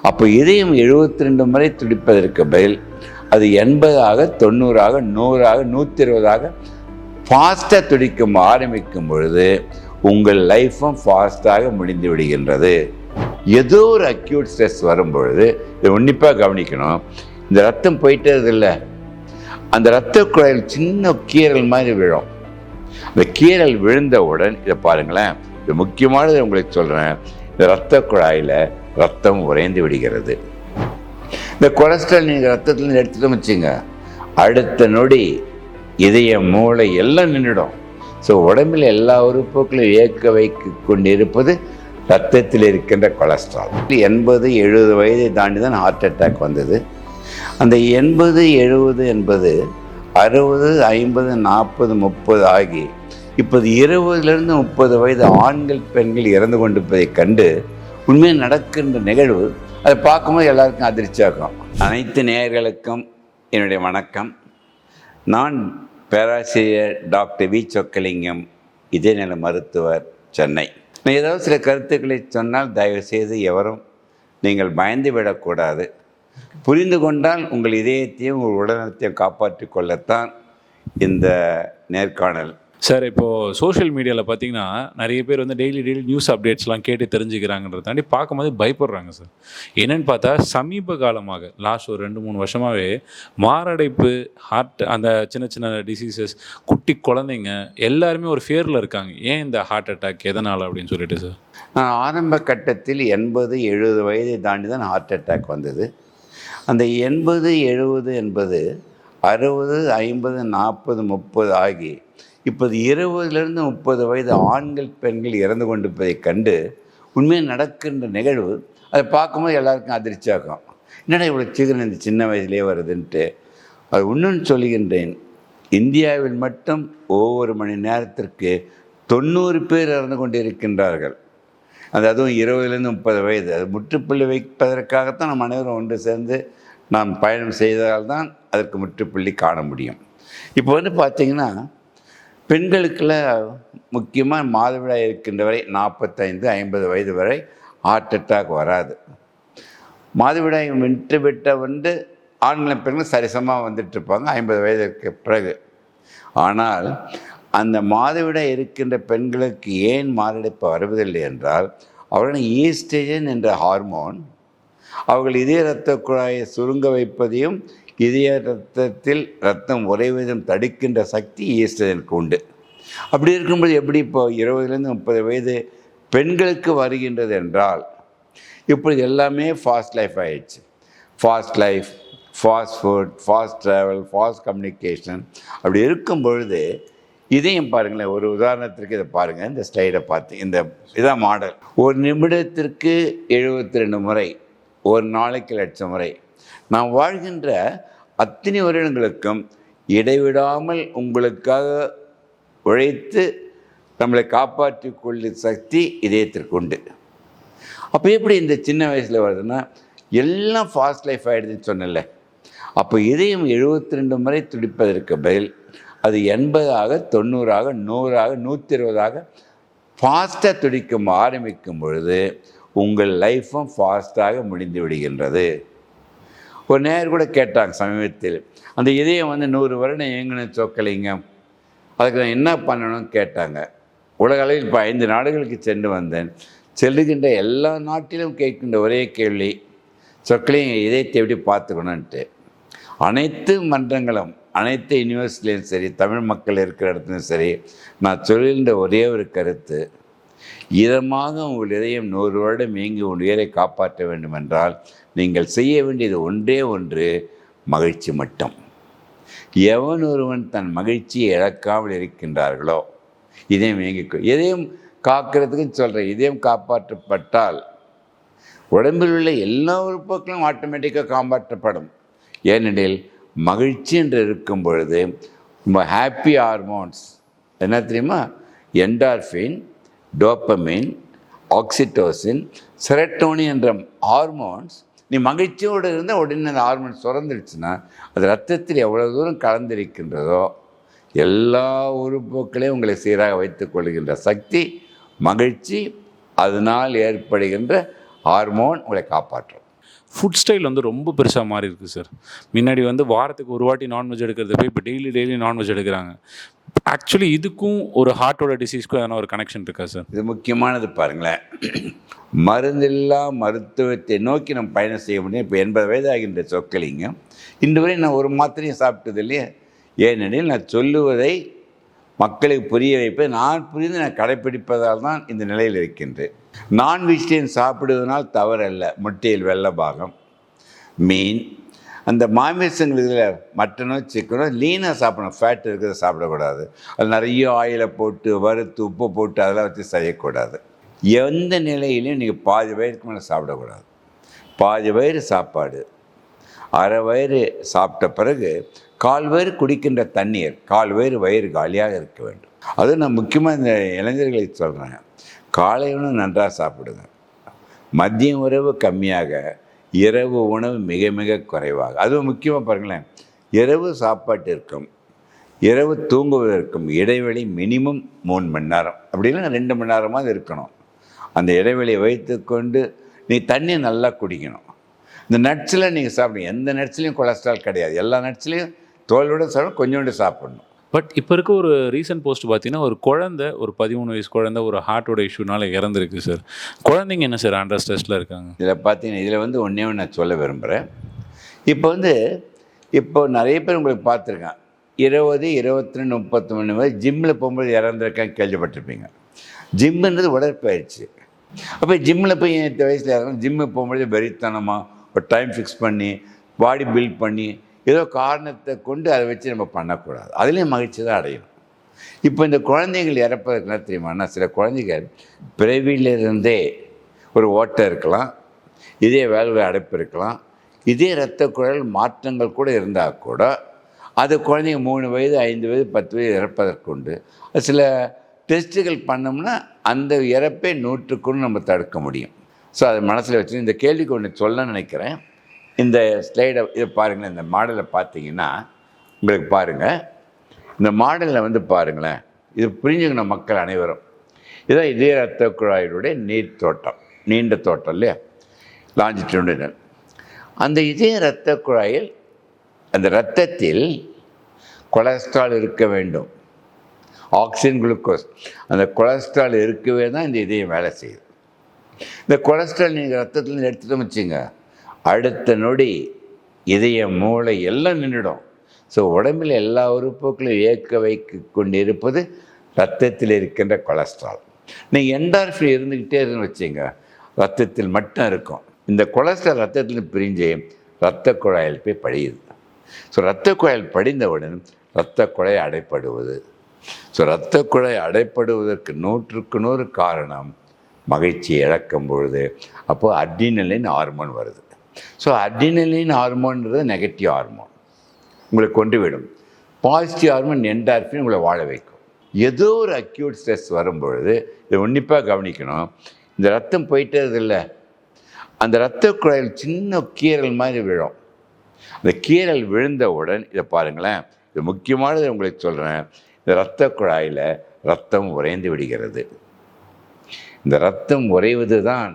அப்போ இதயம் 72 முறை துடிப்பதற்கு பதில் அது 80ஆக 90ஆக 100ஆக 120ஆக ஃபாஸ்ட்டாக துடிக்க ஆரம்பிக்கும் பொழுது உங்கள் லைஃப்பும் ஃபாஸ்ட்டாக முடிந்து விடுகின்றது. ஏதோ ஒரு அக்யூட் ஸ்ட்ரெஸ் வரும் பொழுது இதை உன்னிப்பாக கவனிக்கணும். இந்த ரத்தம் போயிட்டே இல்லை, அந்த இரத்த குழாயில் சின்ன கீறல் மாதிரி விழும். அந்த கீறல் விழுந்தவுடன் இதை பாருங்களேன், இது முக்கியமானது உங்களுக்கு சொல்கிறேன். இந்த இரத்த குழாயில் ரத்தம் உறைந்து விடுகிறது. இந்த கொலஸ்ட்ரால் நீங்கள் ரத்தத்தில் எடுத்துட்டு வச்சுங்க, அடுத்த நொடி இதயம் மூளை எல்லாம் நின்றுடும். ஸோ உடம்பில் எல்லா உறுப்புகளையும் இயக்க வைக்க கொண்டிருப்பது ரத்தத்தில் இருக்கின்ற கொலஸ்ட்ரால். 80-70 வயதை தாண்டி தான் ஹார்ட் அட்டாக் வந்தது. அந்த 80-70 என்பது 60, 50, 40, 30 ஆகி இப்போது 20லிருந்து 30 வயது ஆண்கள் பெண்கள் இறந்து கொண்டிருப்பதை கண்டு உண்மையாக நடக்கின்ற நிகழ்வு அதை பார்க்கும்போது எல்லாருக்கும் அதிர்ச்சியாகும். அனைத்து நேயர்களுக்கும் என்னுடைய வணக்கம். நான் பேராசிரியர் டாக்டர் வி. சொக்கலிங்கம், இதயநல மருத்துவர், சென்னை. நான் ஏதாவது சில கருத்துக்களை சொன்னால் தயவுசெய்து எவரும் நீங்கள் பயந்து விடக்கூடாது. புரிந்து கொண்டால் உங்கள் இதயத்தையும் உங்கள் உடல்நலத்தையும் காப்பாற்றி கொள்ளத்தான் இந்த நேர்காணல். சார், இப்போது சோஷியல் மீடியாவில் பார்த்தீங்கன்னா நிறைய பேர் வந்து டெய்லி நியூஸ் அப்டேட்ஸ்லாம் கேட்டு தெரிஞ்சுக்கிறாங்கன்றத தாண்டி பார்க்கும்போது பயப்படுறாங்க சார். என்னென்னு பார்த்தா சமீப காலமாக லாஸ்ட் ஒரு 2-3 வருஷமாகவே மாரடைப்பு, ஹார்ட், அந்த சின்ன சின்ன டிசீசஸ், குட்டி குழந்தைங்க எல்லாருமே ஒரு ஃபியரில் இருக்காங்க. ஏன் இந்த ஹார்ட் அட்டாக், எதனால் அப்படின்னு சொல்லிட்டு சார். நான் ஆரம்ப கட்டத்தில் 80-70 வயதை தாண்டி தான் ஹார்ட் அட்டாக் வந்தது. அந்த 80-70 என்பது 60, 50, 40, 30 ஆகி இப்போது 20லிருந்து 30 வயது ஆண்கள் பெண்கள் இறந்து கொண்டிருப்பதை கண்டு உண்மையாக நடக்கின்ற நிகழ்வு அதை பார்க்கும்போது எல்லாருக்கும் அதிர்ச்சியாகும். என்னடா இவ்வளோ சீக்கிரம் இந்த சின்ன வயதிலே வருதுன்ட்டு. அது இன்னொன்று சொல்லுகின்றேன், இந்தியாவில் மட்டும் ஒவ்வொரு மணி நேரத்திற்கு 90 பேர் இறந்து கொண்டிருக்கின்றார்கள். அதுவும் 20லிருந்து 30 வயது. அது முற்றுப்புள்ளி வைப்பதற்காகத்தான் நம்ம அனைவரும் ஒன்று சேர்ந்து நாம் பயணம் செய்தால்தான் அதற்கு முற்றுப்புள்ளி காண முடியும். இப்போ வந்து பார்த்திங்கன்னா பெண்களுக்கெல்லாம் முக்கியமாக மாதவிடாய் இருக்கின்ற வரை 45-50 வயது வரை ஹார்ட் அட்டாக் வராது. மாதவிடாய் விட்ட ஆண்களும் பெண்களும் சரிசமாக வந்துட்டுருப்பாங்க 50 வயதுக்கு பிறகு. ஆனால் அந்த மாதவிடாய் இருக்கின்ற பெண்களுக்கு ஏன் மாரடைப்பு வருவதில்லை என்றால் அவர்கள் ஈஸ்ட்ரோஜன் என்ற ஹார்மோன் அவர்கள் இதய இரத்த குழாயை சுருங்க வைப்பதையும் இதய இரத்தத்தில் இரத்தம் உறைவதும் தடுக்கின்ற சக்தி ஈஸ்ட்ரோஜனுக்கு உண்டு. அப்படி இருக்கும்போது எப்படி இப்போ 20லிருந்து 30 வயது பெண்களுக்கு வருகின்றது என்றால் இப்பொழுது எல்லாமே ஃபாஸ்ட் லைஃப் ஆயிடுச்சு. Fast life, fast food, fast travel, fast communication. அப்படி இருக்கும் பொழுது இதையும் பாருங்களேன். ஒரு உதாரணத்திற்கு இதை பாருங்கள், இந்த ஸ்லைடை பார்த்து, இந்த இதான் மாடல். ஒரு நிமிடத்திற்கு 72 முறை, ஒரு நாளைக்கு 1,00,000 முறை. நாம் வாழ்கின்ற அத்தனை வருடங்களுக்கும் இடைவிடாமல் உங்களுக்காக உழைத்து நம்மளை காப்பாற்றி கொள்ளும் சக்தி இதயத்திற்கு உண்டு. அப்போ எப்படி இந்த சின்ன வயசில் வருதுன்னா எல்லாம் ஃபாஸ்ட் லைஃப் ஆகிடுதுன்னு சொன்னல. அப்போ இதயம் 72 முறை துடிப்பதற்கு பதில் அது 80ஆக 90ஆக 100ஆக 120ஆக ஃபாஸ்ட்டாக துடிக்க ஆரம்பிக்கும் பொழுது உங்கள் லைஃப்பும் ஃபாஸ்ட்டாக முடிந்து விடுகின்றது. ஒரு நேரம் கூட கேட்டாங்க சமீபத்தில், அந்த இதயம் 100 வருடம் இயங்கணும் சொக்கலிங்கம், அதுக்கு நான் என்ன பண்ணணும்னு கேட்டாங்க. உலக அளவில் இப்போ 5 நாடுகளுக்கு சென்று வந்தேன். செல்லுகின்ற எல்லா நாட்டிலும் கேட்கின்ற ஒரே கேள்வி, சொக்கலிங்கம் இதயத்தை எப்படி பார்த்துக்கணுன்ட்டு. அனைத்து மன்றங்களும், அனைத்து யூனிவர்சிட்டிலையும் சரி, தமிழ் மக்கள் இருக்கிற இடத்துலையும் சரி, நான் சொல்கின்ற ஒரே ஒரு கருத்து, இதமாக உங்கள் இதயம் 100 வருடம் இயங்கி உங்கள் உயிரை காப்பாற்ற வேண்டும் என்றால் நீங்கள் செய்ய வேண்டியது ஒன்றே ஒன்று, மகிழ்ச்சி மட்டும். எவன் ஒருவன் தன் மகிழ்ச்சியை இழக்காமல் இருக்கின்றார்களோ இதயம் இதயம் காக்கிறதுக்கு சொல்கிறேன். இதயம் காப்பாற்றப்பட்டால் உடம்பில் உள்ள எல்லா உறுப்புகளும் ஆட்டோமேட்டிக்காக காப்பாற்றப்படும். ஏனெனில் மகிழ்ச்சி என்று இருக்கும் பொழுது ரொம்ப ஹாப்பி ஹார்மோன்ஸ் என்ன தெரியுமா, என்டார்ஃபின், டோப்பமின், ஆக்சிடோசின், செரட்டோனின் என்ற ஹார்மோன்ஸ். நீ மகிழ்ச்சியோடு இருந்தால் உடனே அந்த ஹார்மோன் சுரந்துடுச்சுன்னா அது ரத்தத்தில் எவ்வளோ தூரம் கலந்திருக்கின்றதோ எல்லா உறுப்புகளையும் உங்களை சீராக வைத்துக் கொள்கின்ற சக்தி மகிழ்ச்சி. அதனால் ஏற்படுகின்ற ஹார்மோன் உங்களை காப்பாற்றும். ஃபுட் ஸ்டைல் வந்து ரொம்ப பெருசாக மாறி இருக்குது சார். முன்னாடி வந்து வாரத்துக்கு ஒரு வாட்டி நான்வெஜ் எடுக்கிறது போய் இப்போ டெய்லி நான்வெஜ் எடுக்கிறாங்க. ஆக்சுவலி இதுக்கும் ஒரு ஹார்ட்டோட டிசீஸ்க்கும் எதனா ஒரு கனெக்ஷன் இருக்கா சார்? இது முக்கியமானது பாருங்களேன். மருந்தில்லா மருத்துவத்தை நோக்கி நம்ம பயணம் செய்ய முடியும். இப்போ 80 வயது ஆகின்ற சொற்களிங்க இன்று வரை நான் ஒரு மாத்திரையும் சாப்பிட்டது இல்லையே. ஏனெனில் நான் சொல்லுவதை மக்களுக்கு புரிய வைப்பது நான் புரிந்து நான் கடைப்பிடிப்பதால் தான் இந்த நிலையில் இருக்கின்றேன். நான் வெஜிடேரியன் சாப்பிடுவதனால் தவறல்ல. முட்டையில் வெள்ளை பாகம், மீன், அந்த மாமிசங்கள் இதில் மட்டனோ சிக்கனோ லீனாக சாப்பிடணும். ஃபேட் இருக்கிறத சாப்பிடக்கூடாது. அது நிறைய ஆயிலை போட்டு வறுத்து உப்பு போட்டு அதெல்லாம் வச்சு செய்யக்கூடாது. எந்த நிலையிலையும் நீங்கள் பாதி வயிறுக்கு மேலே சாப்பிடக்கூடாது. பாதி வயிறு சாப்பாடு, அரை வயிறு சாப்பிட்ட பிறகு 1/4 வயிறு குடிக்கின்ற தண்ணீர், 1/4 வயிறு காலியாக இருக்க வேண்டும். அதுவும் நான் முக்கியமாக இந்த இளைஞர்களுக்கு சொல்கிறேன். காலை உணவு நன்றாக சாப்பிடுங்க, மதியம் உணவு கம்மியாக, இரவு உணவு மிக மிக குறைவாக. அதுவும் முக்கியமாக பாருங்களேன், இரவு சாப்பாட்டிற்கும் இரவு தூங்குவதற்கும் இடைவெளி மினிமம் 3 மணி நேரம், அப்படின்னா 2 மணி நேரமாக இருக்கணும். அந்த இடைவெளியை வைத்துக்கொண்டு நீ தண்ணி நல்லா குடிக்கணும். இந்த நட்ஸில் நீங்கள் சாப்பிடுங்க. எந்த நட்ஸ்லையும் கொலஸ்ட்ரால் கிடையாது. எல்லா நட்ஸ்லையும் தோலோடு சாப்பிடணும், கொஞ்சோண்டு சாப்பிடணும். பட் இப்போ இருக்க ஒரு ரீசன்ட் போஸ்ட் பார்த்தீங்கன்னா, ஒரு குழந்தை, ஒரு 13 வயசு குழந்தை ஒரு ஹார்ட்டோட இஷ்யூனால இறந்துருக்கு சார். குழந்தைங்க என்ன சார் அண்டர் ஸ்ட்ரெஸ்ஸில் இருக்காங்க? இதில் பார்த்தீங்கன்னா, இதில் வந்து ஒன்றே நான் சொல்ல விரும்புகிறேன். இப்போ நிறைய பேர் உங்களுக்கு பார்த்துருக்கேன், 20, 22, 33 வயசு ஜிம்மில் போகும்போது இறந்துருக்கேன் கேள்விப்பட்டிருப்பீங்க. ஜிம்முன்றது உடற்பயிற்சி. அப்போ ஜிம்மில் போய் 8 வயசில் இறங்கணும். ஜிம்மு போகும்போது வெறித்தனமாக ஒரு டைம் ஃபிக்ஸ் பண்ணி பாடி பில்ட் பண்ணி ஏதோ காரணத்தை கொண்டு அதை வச்சு நம்ம பண்ணக்கூடாது. அதுலேயும் மகிழ்ச்சி தான் அடையணும். இப்போ இந்த குழந்தைகள் இறப்பதற்கு என்ன தெரியுமானா, சில குழந்தைகள் பிறவியிலிருந்தே ஒரு ஓட்டை இருக்கலாம், இதே வேல்வு அடைப்பு இருக்கலாம், இதே இரத்த குழல் மாற்றங்கள் கூட இருந்தால் கூட அது குழந்தைங்க 3 வயது 5 வயது 10 வயது இறப்பதற்கு உண்டு. சில டெஸ்ட்டுகள் பண்ணோம்னா அந்த இறப்பை 100% நம்ம தடுக்க முடியும். ஸோ அதை மனசில் வச்சு இந்த கேள்விக்கு ஒன்று சொல்ல நினைக்கிறேன். இந்த ஸ்லைடை இதை பாருங்களேன். இந்த மாடலை பார்த்தீங்கன்னா உங்களுக்கு பாருங்கள், இந்த மாடலில் வந்து பாருங்களேன், இது புரிஞ்சுக்கணும் மக்கள் அனைவரும். இதான் இதய இரத்த குழாயினுடைய நீண்ட தோட்டம் இல்லையா, லாஞ்சிட்யூடினல். அந்த இதய இரத்த குழாயில் அந்த இரத்தத்தில் கொலஸ்ட்ரால் இருக்க வேண்டும், ஆக்சிஜன் குளுக்கோஸ். அந்த கொலஸ்ட்ரால் இருக்கவே தான் இந்த இதயம் வேலை செய்யுது. இந்த கொலஸ்ட்ரால் நீங்கள் ரத்தத்தில் எடுத்துகிட்டு வச்சுங்க, அடுத்த நொடி இதயம் மூளை எல்லாம் நின்றுடும். ஸோ உடம்பில் எல்லா உறுப்புகளையும் இயக்க வைக்க கொண்டு இருப்பது ரத்தத்தில் இருக்கின்ற கொலஸ்ட்ரால். நீங்கள் என்டார்ஃபின் இருந்துக்கிட்டே இருக்குன்னு வச்சுங்க, ரத்தத்தில் மட்டும் இருக்கும். இந்த கொலஸ்ட்ரால் ரத்தத்தில் பிரிஞ்சு இரத்த குழாயில் போய் படியுது. ஸோ இரத்த குழாயில் படிந்தவுடன் இரத்த குழாய் அடைப்படுவது. ஸோ இரத்த குழாய் அடைப்படுவதற்கு 100க்கு 100 காரணம் மகிழ்ச்சியை இழக்கும் பொழுது அப்போது அட்ரினலின் ஹார்மோன் வருது. ஸோ அட்ரினலின் ஹார்மோன்றது நெகட்டிவ் ஹார்மோன், உங்களை கொண்டு விடும். பாசிட்டிவ் ஹார்மோன் என்டார்ஃபின் உங்களை வாழ வைக்கும். ஏதோ ஒரு அக்யூட் ஸ்ட்ரெஸ் வரும்பொழுது இதை உன்னிப்பாக கவனிக்கணும். இந்த ரத்தம் போயிட்டே இல்லை, அந்த இரத்த குழாயில் சின்ன கீறல் மாதிரி விழும். அந்த கீறல் விழுந்தவுடன் இதை பாருங்களேன், இது முக்கியமானது உங்களுக்கு சொல்கிறேன். இந்த இரத்த குழாயில் ரத்தம் உறைந்து விடுகிறது. இந்த ரத்தம் உறைவது தான்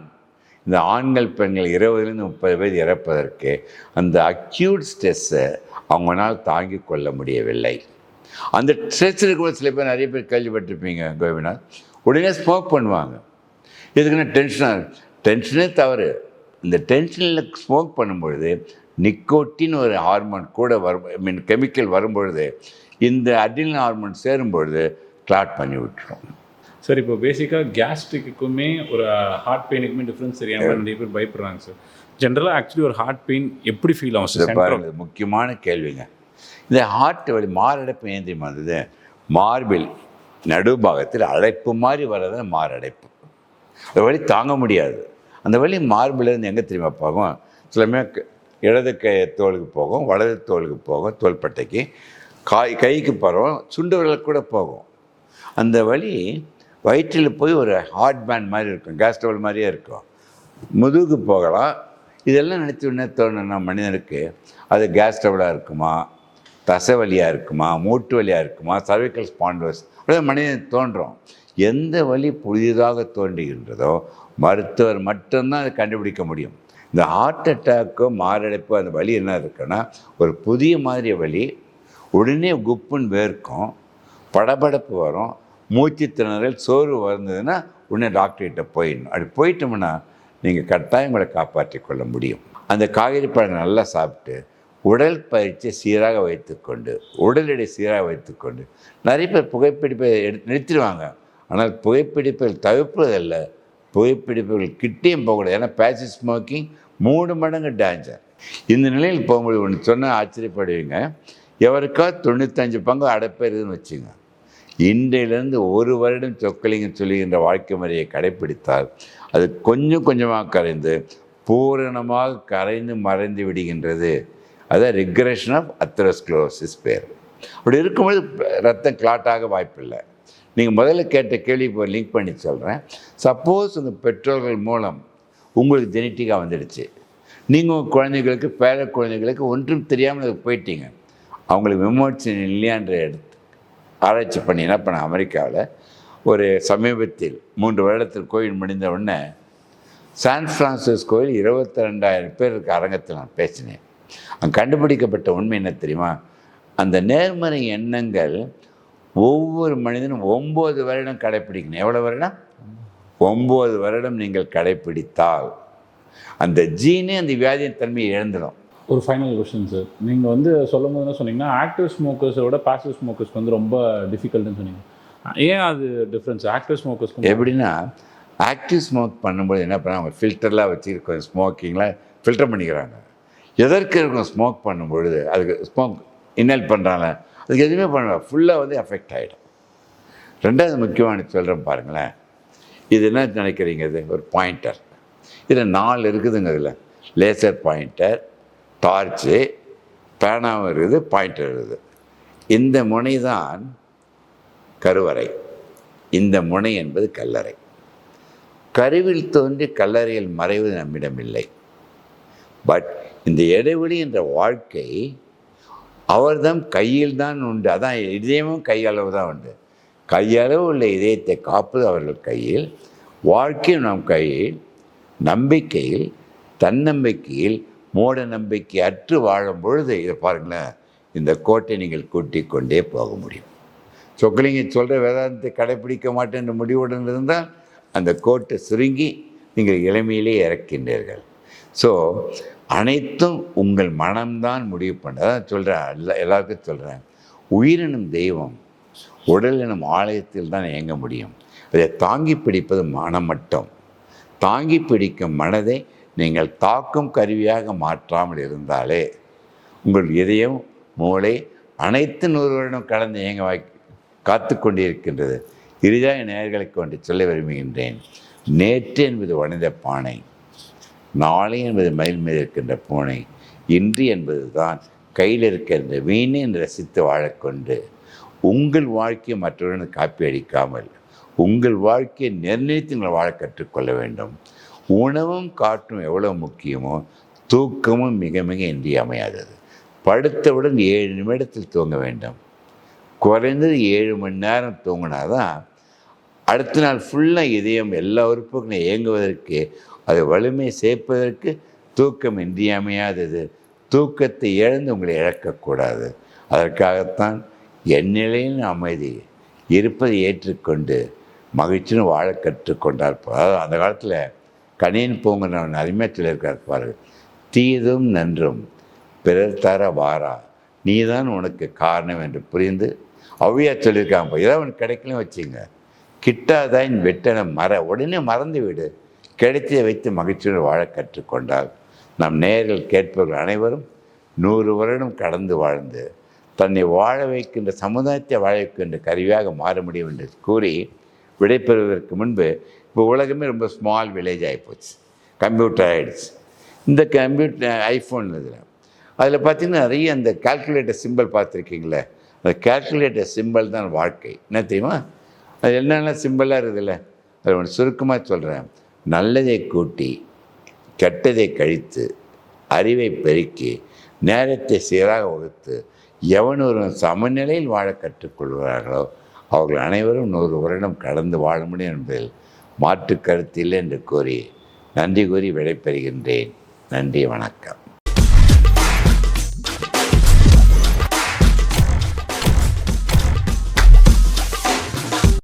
இந்த ஆண்கள் பெண்கள் 20லேருந்து 30 வயது இறப்பதற்கு அந்த அக்யூட் ஸ்ட்ரெஸ்ஸை அவங்களால் தாங்கி கொள்ள முடியவில்லை. அந்த ஸ்ட்ரெஸ் இருக்கும்போது சில பேர், நிறைய பேர் கேள்விப்பட்டிருப்பீங்க கோபிநாத், உடனே ஸ்மோக் பண்ணுவாங்க. எதுக்குன்னா டென்ஷனே தவறு. இந்த டென்ஷனில் ஸ்மோக் பண்ணும்பொழுது நிக்கோட்டின் ஒரு ஹார்மோன் கூட வரும், கெமிக்கல் வரும்பொழுது இந்த அட்ரினல் ஹார்மோன் சேரும்பொழுது கிளாட் பண்ணி விட்டுரும். சார், இப்போ பேசிக்காக கேஸ்ட்ரிக்குமே ஒரு ஹார்ட் பெயினுக்குமே டிஃப்ரென்ஸ் தெரியாமல் நிறைய பேர் பயப்படுறாங்க சார். ஜென்ரலாக ஆக்சுவலி ஒரு ஹார்ட் பெயின் எப்படி ஃபீல் ஆகும் சார்? முக்கியமான கேள்விங்க. இந்த ஹார்ட் வலி மாரடைப்பு ஏன் தெரியுமா வந்தது? மார்பில் நடுபாகத்தில் அடைப்பு மாதிரி வர்றது மாரடைப்பு. அந்த வலி தாங்க முடியாது. அந்த வலி மார்பிலேருந்து எங்கே தெரியுமா போகும்? சிலமே இடது தோலுக்கு போகும், வலது தோலுக்கு போகும், தோள்பட்டைக்கு, கைக்கு பரவும், சுண்டு விரலுக்கு கூட போகும். அந்த வலி வயிற்றில் போய் ஒரு ஹார்ட் பேண்ட் மாதிரி இருக்கும், கேஸ் ஸ்டவ் மாதிரியே இருக்கும், முதுகு போகலாம். இதெல்லாம் நினைத்து உடனே தோணுன்னா மனிதனுக்கு அது கேஸ் ஸ்டவ்லாக இருக்குமா, தசை வலியாக இருக்குமா, மூட்டு வலியாக இருக்குமா, சர்விக்கல் ஸ்பாண்டோஸ், அப்படியே மனிதன் தோன்றும். எந்த வலி புதிதாக தோன்றுகின்றதோ மருத்துவர் மட்டும்தான் அதை கண்டுபிடிக்க முடியும். இந்த ஹார்ட் அட்டாக்கோ மாரடைப்போ அந்த வலி என்ன இருக்குன்னா ஒரு புதிய மாதிரி வலி, உடனே குப்புன்னு வேர்க்கும், படபடப்பு வரும், மூச்சு திணறல், சோர்வு வந்ததுன்னா உடனே டாக்டர்கிட்ட போயிடணும். அப்படி போயிட்டோம்னா நீங்கள் கட்டாயம் உங்களை காப்பாற்றி கொள்ள முடியும். அந்த காய்கறி பழங்கள் நல்லா சாப்பிட்டு உடல் பயிற்சியை சீராக வைத்துக்கொண்டு, உடல் எடை சீராக வைத்துக்கொண்டு, நிறைய பேர் புகைப்பிடிப்பை நிறுத்திடுவாங்க. ஆனால் புகைப்பிடிப்பில் தவிர்ப்பதல்ல, புகைப்பிடிப்புகள் கிட்டேயும் போகக்கூடாது. ஏன்னா பேசிவ் ஸ்மோக்கிங் 3 மடங்கு டேஞ்சர். இந்த நிலையில் போகும்போது ஒன்று சொன்னால் ஆச்சரியப்படுவீங்க, எவருக்காவது 95 பங்கு அடைப்பேருதுன்னு வச்சுங்க. இன்றையிலேருந்து 1 வருடம் சொக்கலிங்க சொல்லுகின்ற வாழ்க்கை முறையை கடைப்பிடித்தால் அது கொஞ்சம் கொஞ்சமாக கரைந்து பூரணமாக கரைந்து மறைந்து விடுகின்றது. அதான் ரிக்ரெஷன் ஆஃப் அத்தெரோஸ்க்ளரோசிஸ் பேர். அப்படி இருக்கும்போது ரத்தம் கிளாட்டாக வாய்ப்பில்லை. நீங்கள் முதல்ல கேட்ட கேள்வி இப்போ லிங்க் பண்ணி சொல்கிறேன். சப்போஸ் உங்கள் பெற்றோர்கள் மூலம் உங்களுக்கு ஜெனட்டிக்காக வந்துடுச்சு, நீங்கள் உங்கள் குழந்தைகளுக்கு பேர குழந்தைகளுக்கு ஒன்றும் தெரியாமல் போயிட்டீங்க, அவங்களுக்கு விமோச்சனம் இல்லையான்ற எடுத்து ஆராய்ச்சி பண்ணி என்ன பண்ண அமெரிக்காவில் ஒரு சமீபத்தில் 3 வருடத்தில் கோவிட் முடிந்த உடனே சான் பிரான்சிஸ்கோவில் 22,000 பேர் இருக்க அரங்கத்தில் நான் பேசினேன். அங்கே கண்டுபிடிக்கப்பட்ட உண்மை என்ன தெரியுமா? அந்த நேர்மறை எண்ணங்கள் ஒவ்வொரு மனிதனும் 9 வருடம் கடைப்பிடிக்கணும். எவ்வளோ வருடம்? 9 வருடம் நீங்கள் கடைப்பிடித்தால் அந்த ஜீனே அந்த வியாதியின் தன்மையை இழந்துடும். ஒரு ஃபைனல் கொஸ்டின் சார், நீங்கள் வந்து சொல்லும் போது என்ன சொன்னீங்கன்னா ஆக்டிவ் ஸ்மோக்கர்ஸோட பாசிவ் ஸ்மோக்கர்ஸ்க்கு வந்து ரொம்ப டிஃபிகல்ட்டுன்னு சொன்னீங்க. ஏன் அது டிஃப்ரென்ஸ் ஆக்டிவ் ஸ்மோக்கர்ஸ்க்கு? எப்படின்னா ஆக்டிவ் ஸ்மோக் பண்ணும்போது என்ன பண்ணால் அவங்க ஃபில்டர்லாம் வச்சுருக்க ஸ்மோக்கிங்லாம் ஃபில்டர் பண்ணிக்கிறாங்க. எதற்கு இருக்கும் ஸ்மோக் பண்ணும்பொழுது அதுக்கு ஸ்மோக் இன்னல் பண்ணுறாங்க, அதுக்கு எதுவுமே பண்ணல, ஃபுல்லாக வந்து எஃபெக்ட் ஆகிடும். ரெண்டாவது முக்கியமான சொல்கிறேன் பாருங்களேன், இது என்ன நினைக்கிறீங்க? இது ஒரு பாயிண்டர், இதில் 4 இருக்குதுங்க. இதில் லேசர் பாயிண்டர், டார்ச்சு, பேனாவும் இருக்குது, பாயிண்டர் இருக்குது. இந்த முனை தான் கருவறை, இந்த முனை என்பது கல்லறை. கருவில் தோன்றி கல்லறையில் மறைவது நம்மிடமில்லை. பட் இந்த இடைவெளி என்ற வாழ்க்கை அவர்தம் கையில் தான் உண்டு. அதான் இதயமும் கையளவு தான் உண்டு. கையளவு உள்ள இதயத்தை காப்பது அவர்கள் கையில், வாழ்க்கையும் நம் கையில். நம்பிக்கையில், தன்னம்பிக்கையில், மூட நம்பிக்கை அற்று வாழும் பொழுது இதை பாருங்களேன், இந்த கோட்டை நீங்கள் கூட்டிக் கொண்டே போக முடியும். சொக்கலிங்க சொல்கிற வேதாந்தத்தை கடைப்பிடிக்க மாட்டேன் என்ற முடிவுடன் இருந்தால் அந்த கோட்டை சுருங்கி நீங்கள் இளமையிலே இறக்கின்றீர்கள். ஸோ அனைத்தும் உங்கள் மனம்தான் முடிவு பண்ணுறது. அதான் சொல்கிறேன், எல்லாருக்கும் சொல்கிறேன், உயிரினும் தெய்வம் உடல் எனும் ஆலயத்தில் தான் இயங்க முடியும். அதை தாங்கி பிடிப்பது மனம் மட்டும். தாங்கி பிடிக்கும் மனதை நீங்கள் தாக்கும் கருவியாக மாற்றாமல் இருந்தாலே உங்கள் இதயம், மூளை அனைத்து 100 வருடம் கடந்து இயங்க காத்து கொண்டிருக்கின்றது. இறுதியாக நேயர்களுக்கு ஒன்று சொல்ல விரும்புகின்றேன். நேற்று என்பது வணித பானை, நாளை என்பது மயில் மீது இருக்கின்ற பூனை, இன்று என்பது தான் கையில் இருக்கின்ற வீணை என்று ரசித்து வாழக்கொண்டு உங்கள் வாழ்க்கையை மற்றவர்களுக்கு காப்பி அடிக்காமல் உங்கள் வாழ்க்கையை நிர்ணயித்து நீங்கள் வாழ கற்றுக்கொள்ள வேண்டும். உணவும் காற்றும் எவ்வளோ முக்கியமோ தூக்கமும் மிக மிக இன்றியமையாதது. படுத்தவுடன் 7 நிமிடத்தில் தூங்க வேண்டும். குறைந்தது 7 மணி நேரம் தூங்கினாதான் அடுத்த நாள் ஃபுல்லாக இதயம் எல்லா உறுப்புகளும் இயங்குவதற்கு, அதை வலிமை சேர்ப்பதற்கு தூக்கம் இன்றியமையாதது. தூக்கத்தை இழந்து உங்களை இழக்கக்கூடாது. அதற்காகத்தான் எந்நிலையின் அமைதி இருப்பதை ஏற்றுக்கொண்டு மகிழ்ச்சின்னு வாழ கற்றுக்கொண்டார். அதாவது அந்த காலத்தில் கணியன் பூங்குன்றவன் அருமையாக சொல்லியிருக்கார் பாருங்கள், தீதும் நன்றும் பிறர் தர வாரா, நீதான் உனக்கு காரணம் என்று புரிந்து ஔவையார் சொல்லியிருக்காங்க. ஏதாவது உனக்கு கிடைக்கலன்னு வச்சுங்க, கிட்டாதான் வெட்டன உடனே மறந்து விடு. கிடைத்ததை வைத்து மகிழ்ச்சியுடன் வாழ கற்றுக்கொண்டால் நம் நேயர்கள் கேட்பவர்கள் அனைவரும் 100 வருடம் கடந்து வாழ்ந்து தன்னை வாழ வைக்கின்ற, சமுதாயத்தை வாழ வைக்கின்ற கருவியாக மாற முடியும் என்று கூறி விடைபெறுவதற்கு முன்பு, இப்போ உலகமே ரொம்ப ஸ்மால் வில்லேஜ் ஆகிப்போச்சு, கம்ப்யூட்டர் ஆகிடுச்சு. இந்த கம்ப்யூட்டர் ஐஃபோன் இதில் அதில் பார்த்திங்கன்னா நிறைய அந்த கால்குலேட்டர் சிம்பிள் பார்த்துருக்கீங்களே, அந்த கால்குலேட்டர் சிம்பிள் தான் வாழ்க்கை. என்ன தெரியுமா? அது என்னென்ன சிம்பிளாக இருக்குதுல்ல, அது ஒன்று சுருக்கமாக சொல்கிறேன். நல்லதை கூட்டி கெட்டதை கழித்து அறிவை பெருக்கி நேரத்தை சீராக வகுத்து எவன் ஒரு சமநிலையில் வாழ கற்றுக்கொள்கிறார்களோ அவர்கள் அனைவரும் 100 வருடம் கடந்து வாழ முடியும் என்பதில் மாற்று கருத்து இல்லை என்று கூறி நன்றி கூறி விடைபெறுகின்றேன். நன்றி, வணக்கம்.